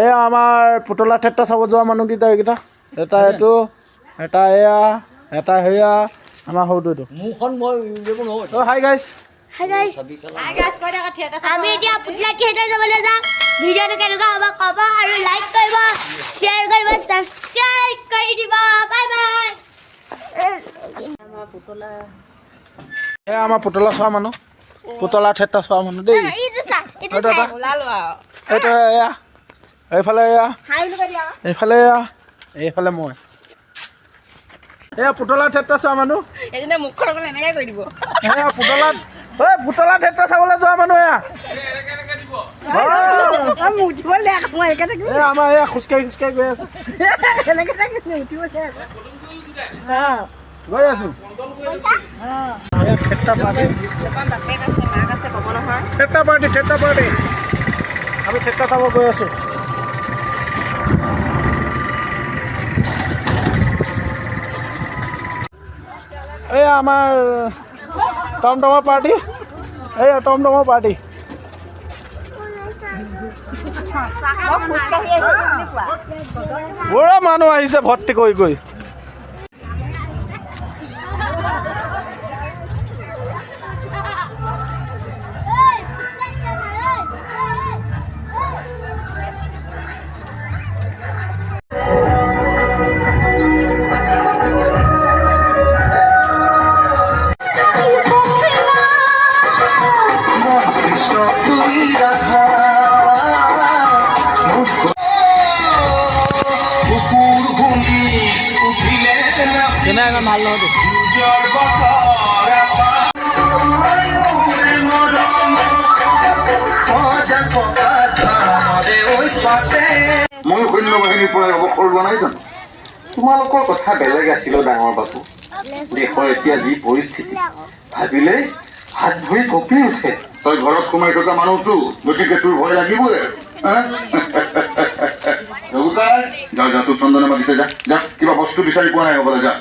এই আমাৰ পুতলা থিয়েটাৰ চাব যোৱা মানুহকেইটা এইকেইটা এটা এইটো এটা এয়া এটা সেয়া আমাৰ সৰুটো হাই গাইজ আমি এতিয়া পুতলা থিয়েটাৰ যাবলৈ যাম। ভিডিঅ'টো কেনেকুৱা হ'ব ক'ব আৰু লাইক কৰিব, শ্বেয়াৰ কৰিব, ছাবস্ক্ৰাইব কৰি দিব। Bye bye. আমাৰ পুতলা চোৱা মানুহ, পুতলা থিয়েটাৰ চোৱা মানুহ দেই। এইটো এয়া এইফালে এয়া এইফালে এয়া এইফালে মই এয়া পুতলা থিয়েটাৰ চোৱা মানুহ। এয়া পুতলা থিয়েটাৰ চাবলৈ যোৱা মানুহ এয়া আমাৰ এয়া খোজকাঢ়ি খোজকাঢ়ি গৈ আছে গৈ আছো থিয়েটাৰ পাৰ্টি আমি থিয়েটাৰ চাব গৈ আছো। এই আমাৰ টমটমৰ পাৰ্টি, এই টমটমৰ পাৰ্টি বুঢ়া মানুহ আহিছে ভৰ্তি কৰি কৰি। ভাল নহতো ময়ো সৈন্যবাহিনীৰ পৰা অৱসৰ লোৱা নাই জানো? তোমালোকৰ কথা বেলেগ আছিল ডাঙৰ বাবু। দেশৰ এতিয়া যি পৰিস্থিতি ভাবিলে হাত ভৰি কঁপি উঠে। তই ঘৰত সোমাই থকা মানুহটো, গতিকে তোৰ ভয় লাগিবই। যা যা তোৰ চন্দনে মাতিছে, যা যা কিবা বস্তু বিচাৰি পোৱা নাই হ'বলৈ, যা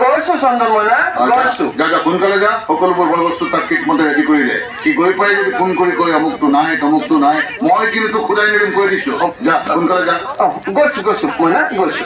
গৈছো চন্দন মই যা যা সোনকালে যা, সকলোবোৰ বয় বস্তু তাক ঠিকমতে ৰেডি কৰি দে। সি গৈ পাই যদি ফোন কৰি কয় অমুকটো নাই তমুকটো নাই, মই কিন্তু তোক খুদাই নিদিম কৈ দিছো। যা সোনকালে যা। গৈছো মই গৈছো।